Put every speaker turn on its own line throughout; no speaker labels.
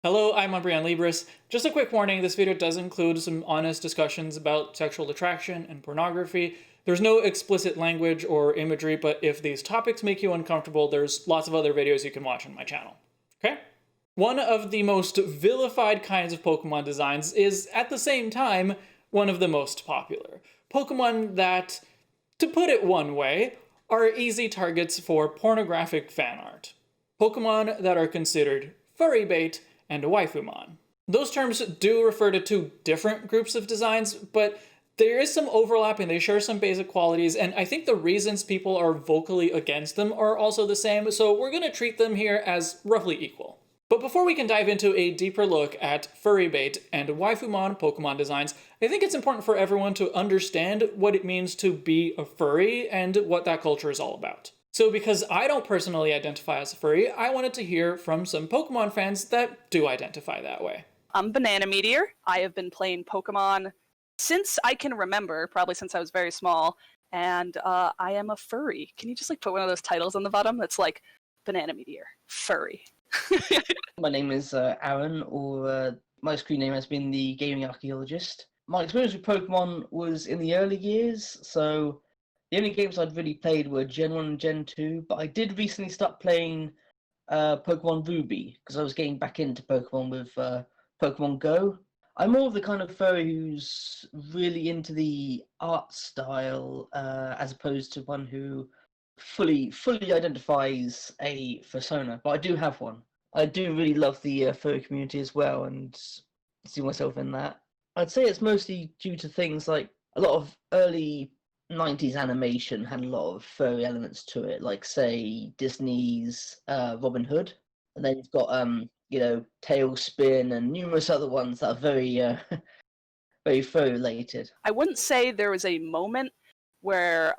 Hello, I'm Umbrian Libris. Just a quick warning, this video does include some honest discussions about sexual attraction and pornography. There's no explicit language or imagery, but if these topics make you uncomfortable, there's lots of other videos you can watch on my channel. Okay? One of the most vilified kinds of Pokemon designs is, at the same time, one of the most popular. Pokemon that, to put it one way, are easy targets for pornographic fan art. Pokemon that are considered furry bait and waifumon. Those terms do refer to two different groups of designs, but there is some overlap and they share some basic qualities, and I think the reasons people are vocally against them are also the same, so we're going to treat them here as roughly equal. But before we can dive into a deeper look at furry bait and waifumon Pokemon designs, I think it's important for everyone to understand what it means to be a furry and what that culture is all about. So because I don't personally identify as a furry, I wanted to hear from some Pokemon fans that do identify that way.
I'm Banana Meteor. I have been playing Pokemon since I can remember, probably since I was very small, and I am a furry. Can you just put one of those titles on the bottom that's like Banana Meteor, furry?
My name is Aaron, or my screen name has been the Gaming Archaeologist. My experience with Pokemon was in the early years, so the only games I'd really played were Gen 1 and Gen 2, but I did recently start playing Pokemon Ruby, because I was getting back into Pokemon with Pokemon Go. I'm more of the kind of furry who's really into the art style, as opposed to one who fully identifies a persona, but I do have one. I do really love the furry community as well, and see myself in that. I'd say it's mostly due to things like a lot of early 90s animation had a lot of furry elements to it, like say Disney's Robin Hood, and then you've got Tailspin and numerous other ones that are very very furry related.
I wouldn't say there was a moment where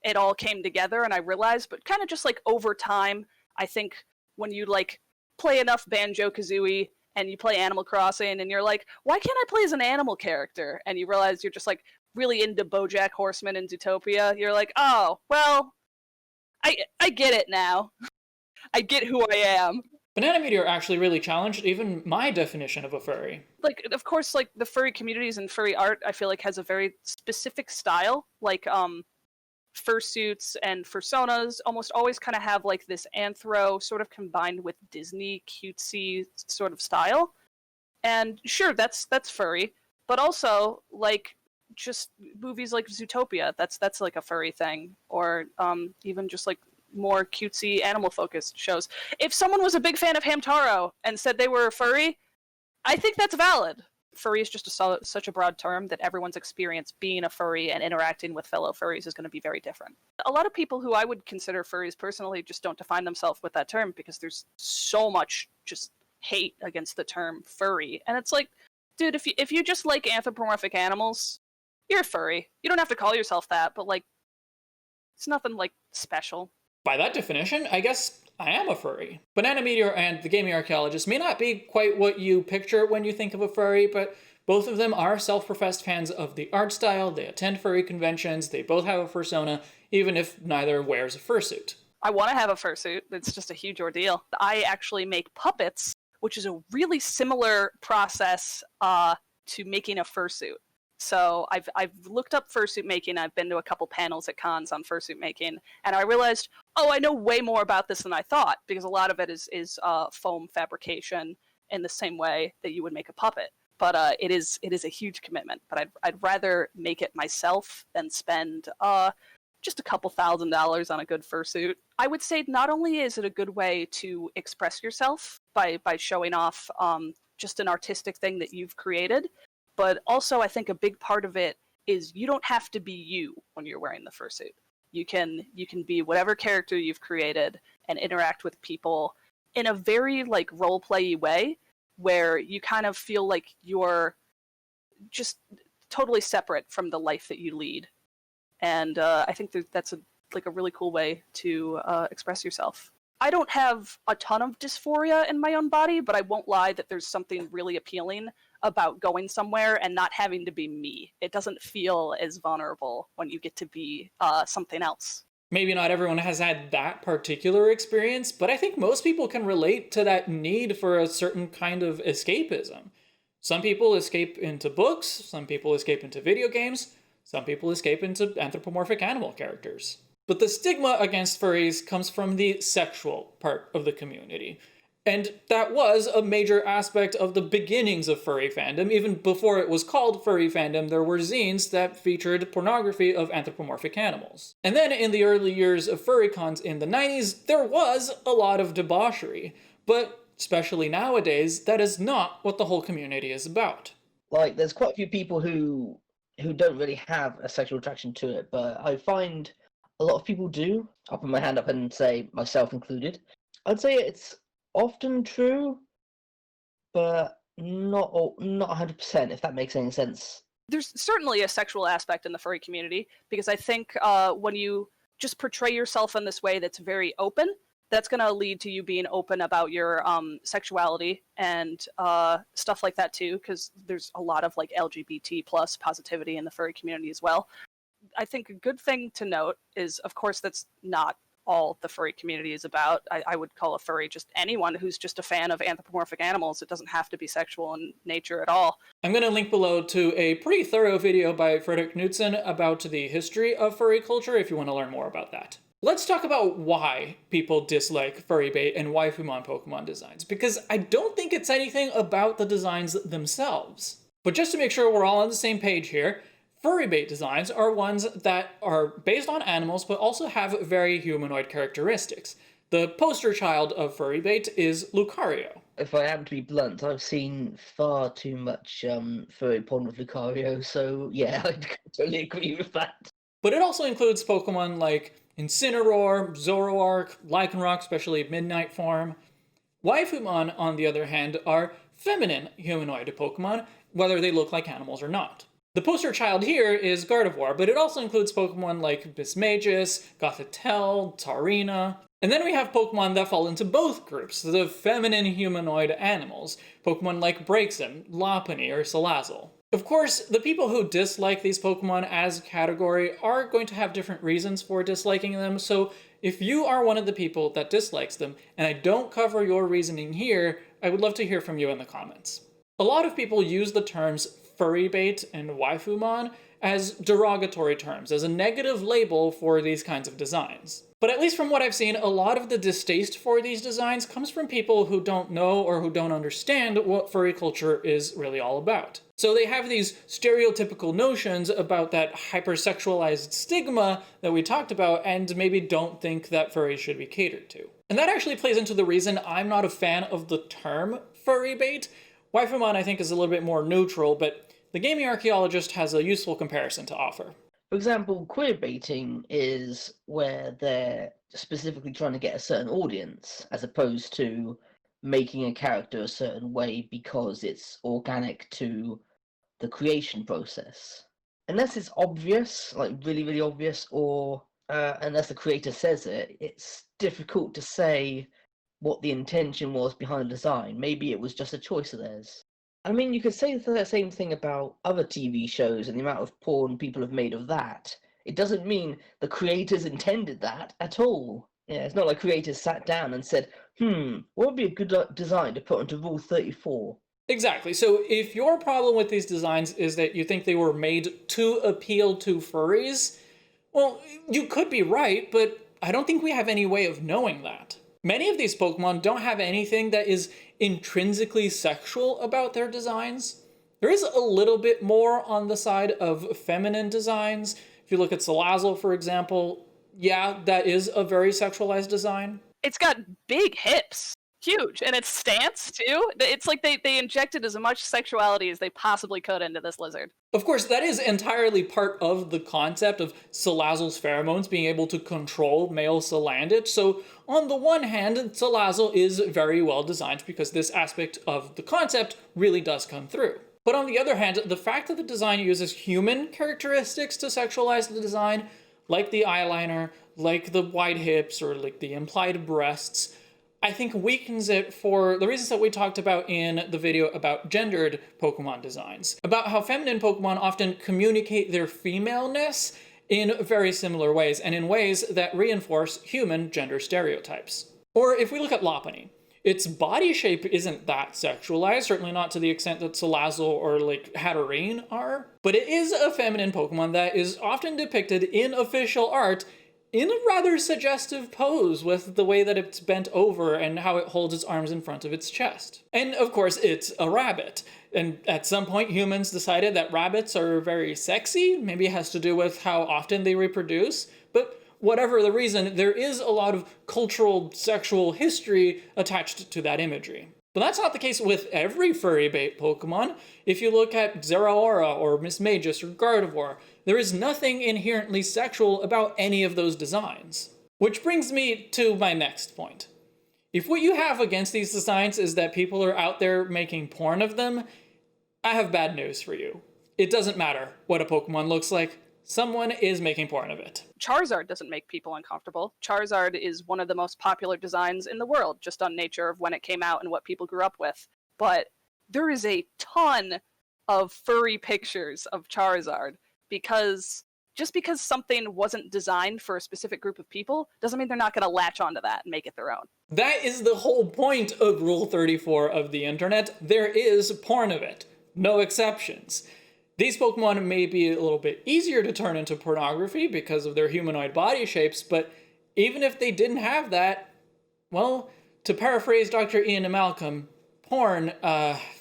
it all came together and I realized, but kind of just over time, I think when you play enough Banjo-Kazooie and you play Animal Crossing and you're like, why can't I play as an animal character? And you realize you're just really into BoJack Horseman and Zootopia. You're like, oh, well, I get it now. I get who I am.
Banana Meteor actually really challenged even my definition of a furry.
Of course, the furry communities and furry art, I feel has a very specific style. Fursuits and fursonas almost always kind of have this anthro sort of combined with Disney cutesy sort of style. And sure, that's furry, but also just movies like Zootopia, that's a furry thing, or even just more cutesy animal focused shows. If someone was a big fan of Hamtaro and said they were a furry, I think that's valid. Furry is just such a broad term that everyone's experience being a furry and interacting with fellow furries is going to be very different. A lot of people who I would consider furries personally just don't define themselves with that term because there's so much just hate against the term furry. And it's dude, if you just like anthropomorphic animals, you're a furry. You don't have to call yourself that, but it's nothing special.
By that definition, I guess I am a furry. Banana Meteor and the Gaming Archaeologist may not be quite what you picture when you think of a furry, but both of them are self-professed fans of the art style, they attend furry conventions, they both have a fursona, even if neither wears a fursuit.
I want to have a fursuit. It's just a huge ordeal. I actually make puppets, which is a really similar process to making a fursuit. So I've looked up fursuit making. I've been to a couple panels at cons on fursuit making, and I realized, oh, I know way more about this than I thought, because a lot of it is foam fabrication in the same way that you would make a puppet. But it is a huge commitment. But I'd rather make it myself than spend just a couple $1,000s on a good fursuit. I would say not only is it a good way to express yourself by showing off just an artistic thing that you've created, but also I think a big part of it is you don't have to be you when you're wearing the fursuit. You can be whatever character you've created and interact with people in a very role-play way where you kind of feel like you're just totally separate from the life that you lead. And I think that's a really cool way to express yourself. I don't have a ton of dysphoria in my own body, but I won't lie that there's something really appealing about going somewhere and not having to be me. It doesn't feel as vulnerable when you get to be something else.
Maybe not everyone has had that particular experience, but I think most people can relate to that need for a certain kind of escapism. Some people escape into books, some people escape into video games, some people escape into anthropomorphic animal characters. But the stigma against furries comes from the sexual part of the community. And that was a major aspect of the beginnings of furry fandom. Even before it was called furry fandom, there were zines that featured pornography of anthropomorphic animals. And then in the early years of furry cons in the 90s, there was a lot of debauchery. But especially nowadays, that is not what the whole community is about.
Like, there's quite a few people who don't really have a sexual attraction to it, but I find a lot of people do. I'll put my hand up and say, myself included. I'd say it's often true, but not 100%, if that makes any sense.
There's certainly a sexual aspect in the furry community, because I think when you just portray yourself in this way that's very open, that's going to lead to you being open about your sexuality and stuff like that too, because there's a lot of like LGBT plus positivity in the furry community as well. I think a good thing to note is, of course, that's not all the furry community is about. I would call a furry just anyone who's just a fan of anthropomorphic animals. It doesn't have to be sexual in nature at all.
I'm going to link below to a pretty thorough video by Fredrik Knudsen about the history of furry culture if you want to learn more about that. Let's talk about why people dislike furry bait and waifumon Pokemon designs, because I don't think it's anything about the designs themselves. But just to make sure we're all on the same page here, furry bait designs are ones that are based on animals but also have very humanoid characteristics. The poster child of furry bait is Lucario.
If I am to be blunt, I've seen far too much furry porn with Lucario, so yeah, I totally agree with that.
But it also includes Pokemon like Incineroar, Zoroark, Lycanroc, especially Midnight form. Waifumon, on the other hand, are feminine humanoid Pokemon, whether they look like animals or not. The poster child here is Gardevoir, but it also includes Pokemon like Bismagus, Gothitelle, Tarina. And then we have Pokemon that fall into both groups, the feminine humanoid animals, Pokemon like Braixen, Lopunny, or Salazzle. Of course, the people who dislike these Pokemon as a category are going to have different reasons for disliking them, so if you are one of the people that dislikes them, and I don't cover your reasoning here, I would love to hear from you in the comments. A lot of people use the terms furry bait and waifumon as derogatory terms, as a negative label for these kinds of designs. But at least from what I've seen, a lot of the distaste for these designs comes from people who don't know or who don't understand what furry culture is really all about. So they have these stereotypical notions about that hypersexualized stigma that we talked about and maybe don't think that furries should be catered to. And that actually plays into the reason I'm not a fan of the term furry bait. Waifumon I think is a little bit more neutral, but the Gaming Archaeologist has a useful comparison to offer.
For example, queerbaiting is where they're specifically trying to get a certain audience, as opposed to making a character a certain way because it's organic to the creation process. Unless it's obvious, like really, really obvious, or unless the creator says it, it's difficult to say what the intention was behind the design. Maybe it was just a choice of theirs. I mean, you could say the same thing about other TV shows and the amount of porn people have made of that. It doesn't mean the creators intended that at all. Yeah, it's not like creators sat down and said, what would be a good design to put onto Rule 34?
Exactly. So if your problem with these designs is that you think they were made to appeal to furries, well, you could be right, but I don't think we have any way of knowing that. Many of these Pokemon don't have anything that is intrinsically sexual about their designs. There is a little bit more on the side of feminine designs. If you look at Salazzle, for example, yeah, that is a very sexualized design.
It's got big hips. Huge. And its stance, too. It's like they injected as much sexuality as they possibly could into this lizard.
Of course, that is entirely part of the concept of Salazzle's pheromones being able to control male Salandit. So on the one hand, Salazzle is very well designed because this aspect of the concept really does come through. But on the other hand, the fact that the design uses human characteristics to sexualize the design, like the eyeliner, like the wide hips, or like the implied breasts, I think weakens it for the reasons that we talked about in the video about gendered Pokemon designs. About how feminine Pokemon often communicate their femaleness, in very similar ways, and in ways that reinforce human gender stereotypes. Or if we look at Lopunny, its body shape isn't that sexualized, certainly not to the extent that Salazzle or like Hatterene are, but it is a feminine Pokemon that is often depicted in official art in a rather suggestive pose with the way that it's bent over and how it holds its arms in front of its chest. And of course, it's a rabbit. And at some point, humans decided that rabbits are very sexy. Maybe it has to do with how often they reproduce. But whatever the reason, there is a lot of cultural sexual history attached to that imagery. But that's not the case with every furry bait Pokemon. If you look at Zeraora or Mismagius or Gardevoir, there is nothing inherently sexual about any of those designs. Which brings me to my next point. If what you have against these designs is that people are out there making porn of them, I have bad news for you. It doesn't matter what a Pokemon looks like, someone is making porn of it.
Charizard doesn't make people uncomfortable. Charizard is one of the most popular designs in the world, just on nature of when it came out and what people grew up with. But there is a ton of furry pictures of Charizard, because just because something wasn't designed for a specific group of people doesn't mean they're not going to latch onto that and make it their own.
That is the whole point of Rule 34 of the internet. There is porn of it. No exceptions. These Pokemon may be a little bit easier to turn into pornography because of their humanoid body shapes, but even if they didn't have that, well, to paraphrase Dr. Ian Malcolm, porn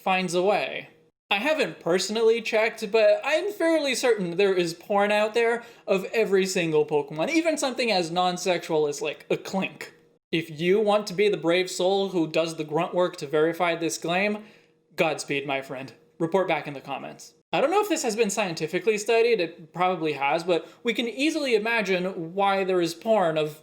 finds a way. I haven't personally checked, but I'm fairly certain there is porn out there of every single Pokemon, even something as non-sexual as like a Clink. If you want to be the brave soul who does the grunt work to verify this claim, Godspeed, my friend. Report back in the comments. I don't know if this has been scientifically studied, it probably has, but we can easily imagine why there is porn of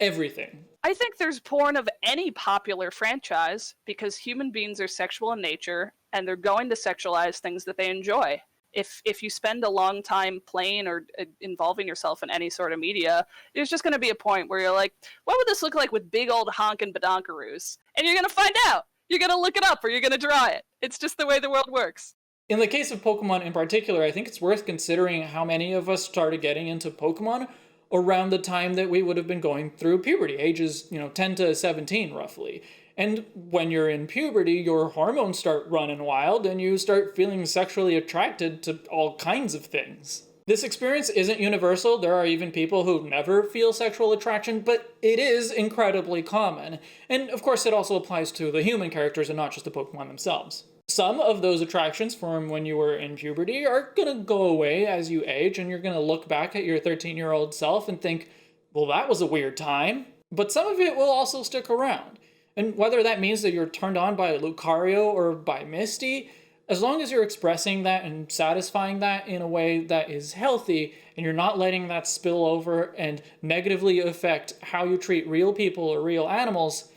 everything.
I think there's porn of any popular franchise because human beings are sexual in nature and they're going to sexualize things that they enjoy. If you spend a long time playing or involving yourself in any sort of media, there's just going to be a point where you're like, what would this look like with big old honkin' badonkaroos? And you're going to find out. You're going to look it up or you're going to draw it. It's just the way the world works.
In the case of Pokemon in particular, I think it's worth considering how many of us started getting into Pokemon around the time that we would have been going through puberty, ages, 10 to 17 roughly. And when you're in puberty, your hormones start running wild and you start feeling sexually attracted to all kinds of things. This experience isn't universal. There are even people who never feel sexual attraction, but it is incredibly common. And of course, it also applies to the human characters and not just the Pokemon themselves. Some of those attractions from when you were in puberty are gonna go away as you age, and you're gonna look back at your 13-year-old self and think, well, that was a weird time. But some of it will also stick around. And whether that means that you're turned on by Lucario or by Misty, as long as you're expressing that and satisfying that in a way that is healthy, and you're not letting that spill over and negatively affect how you treat real people or real animals,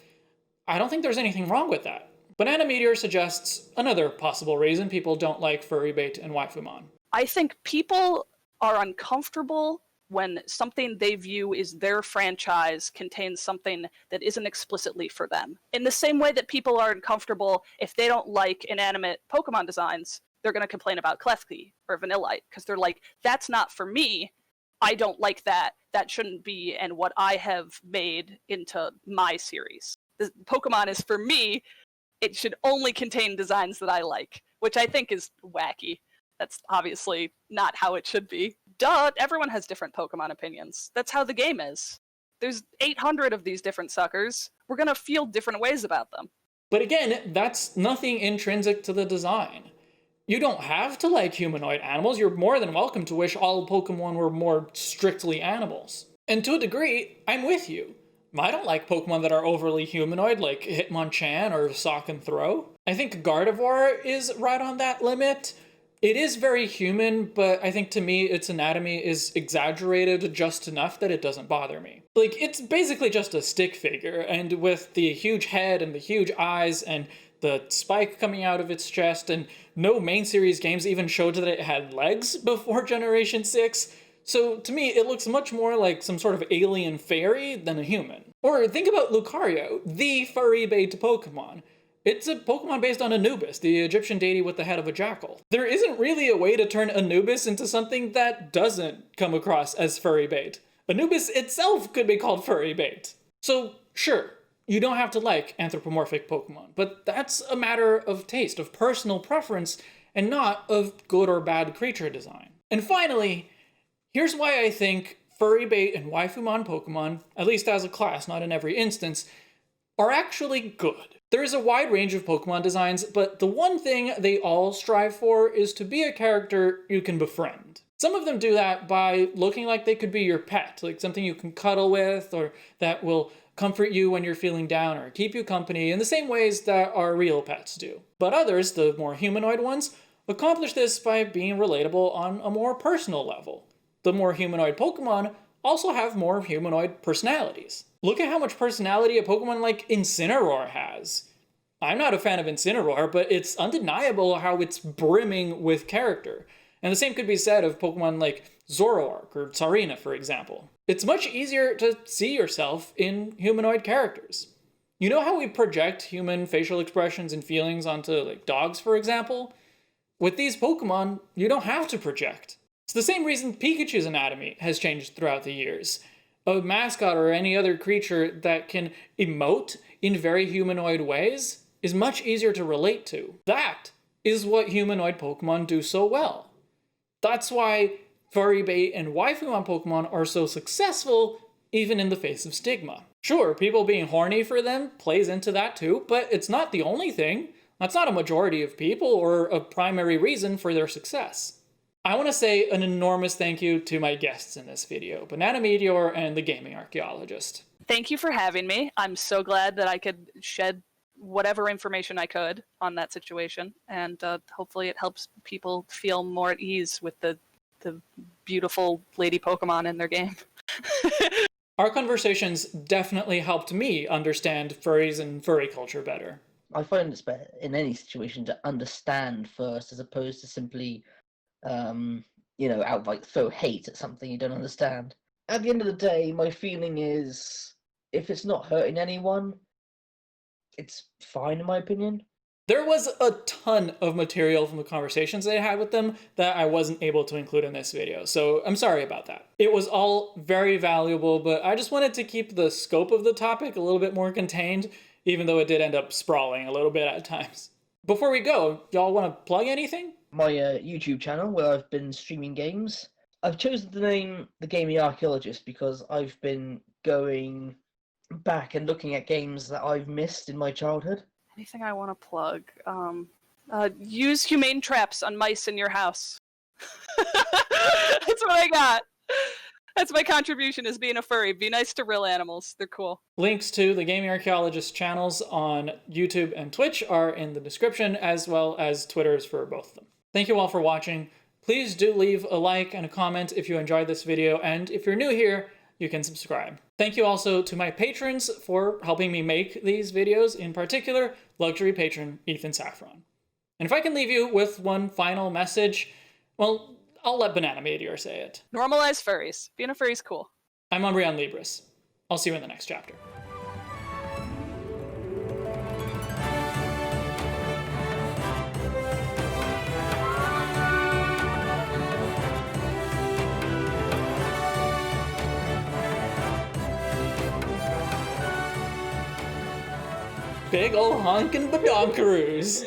I don't think there's anything wrong with that. Banana Meteor suggests another possible reason people don't like furry bait and waifumon.
I think people are uncomfortable when something they view is their franchise contains something that isn't explicitly for them. In the same way that people are uncomfortable if they don't like inanimate Pokemon designs, they're going to complain about Klefki or Vanillite, because they're like, that's not for me. I don't like that. That shouldn't be and what I have made into my series. The Pokemon is for me. It should only contain designs that I like, which I think is wacky. That's obviously not how it should be. Duh, everyone has different Pokemon opinions. That's how the game is. There's 800 of these different suckers. We're gonna feel different ways about them.
But again, that's nothing intrinsic to the design. You don't have to like humanoid animals. You're more than welcome to wish all Pokemon were more strictly animals. And to a degree, I'm with you. I don't like Pokemon that are overly humanoid, like Hitmonchan or Sock and Throw. I think Gardevoir is right on that limit. It is very human, but I think to me its anatomy is exaggerated just enough that it doesn't bother me. Like, it's basically just a stick figure, and with the huge head and the huge eyes and the spike coming out of its chest, and no main series games even showed that it had legs before Generation 6, so to me it looks much more like some sort of alien fairy than a human. Or think about Lucario, the furry bait Pokemon. It's a Pokemon based on Anubis, the Egyptian deity with the head of a jackal. There isn't really a way to turn Anubis into something that doesn't come across as furry bait. Anubis itself could be called furry bait. So sure, you don't have to like anthropomorphic Pokemon, but that's a matter of taste, of personal preference, and not of good or bad creature design. And finally, here's why I think furry bait and waifumon Pokemon, at least as a class, not in every instance, are actually good. There is a wide range of Pokemon designs, but the one thing they all strive for is to be a character you can befriend. Some of them do that by looking like they could be your pet, like something you can cuddle with, or that will comfort you when you're feeling down or keep you company in the same ways that our real pets do. But others, the more humanoid ones, accomplish this by being relatable on a more personal level. The more humanoid Pokemon also have more humanoid personalities. Look at how much personality a Pokemon like Incineroar has. I'm not a fan of Incineroar, but it's undeniable how it's brimming with character. And the same could be said of Pokemon like Zoroark or Tsarina, for example. It's much easier to see yourself in humanoid characters. You know how we project human facial expressions and feelings onto like dogs, for example? With these Pokemon, you don't have to project. It's the same reason Pikachu's anatomy has changed throughout the years. A mascot or any other creature that can emote in very humanoid ways is much easier to relate to. That is what humanoid Pokemon do so well. That's why furry bait and waifumon Pokemon are so successful even in the face of stigma. Sure, people being horny for them plays into that too, but it's not the only thing. That's not a majority of people or a primary reason for their success. I want to say an enormous thank you to my guests in this video, Banana Meteor and the Gaming Archaeologist.
Thank you for having me. I'm so glad that I could shed whatever information I could on that situation, and hopefully it helps people feel more at ease with the beautiful lady Pokemon in their game.
Our conversations definitely helped me understand furries and furry culture better.
I find it's better in any situation to understand first, as opposed to simply, outright throw hate at something you don't understand. At the end of the day, my feeling is, if it's not hurting anyone, it's fine in my opinion.
There was a ton of material from the conversations I had with them that I wasn't able to include in this video, so I'm sorry about that. It was all very valuable, but I just wanted to keep the scope of the topic a little bit more contained, even though it did end up sprawling a little bit at times. Before we go, y'all want to plug anything?
My YouTube channel, where I've been streaming games. I've chosen the name The Gaming Archaeologist because I've been going back and looking at games that I've missed in my childhood.
Anything I want to plug? Use humane traps on mice in your house. That's what I got. That's my contribution as being a furry. Be nice to real animals. They're cool.
Links to the Gaming Archaeologist channels on YouTube and Twitch are in the description, as well as Twitters for both of them. Thank you all for watching. Please do leave a like and a comment if you enjoyed this video, and if you're new here, you can subscribe. Thank you also to my patrons for helping me make these videos, in particular, luxury patron Ethan Saffron. And if I can leave you with one final message, well, I'll let Banana Meteor say it.
Normalize furries. Being a furry's cool.
I'm Umbreon Libris. I'll see you in the next chapter. Big ol' honkin' badonkaroos.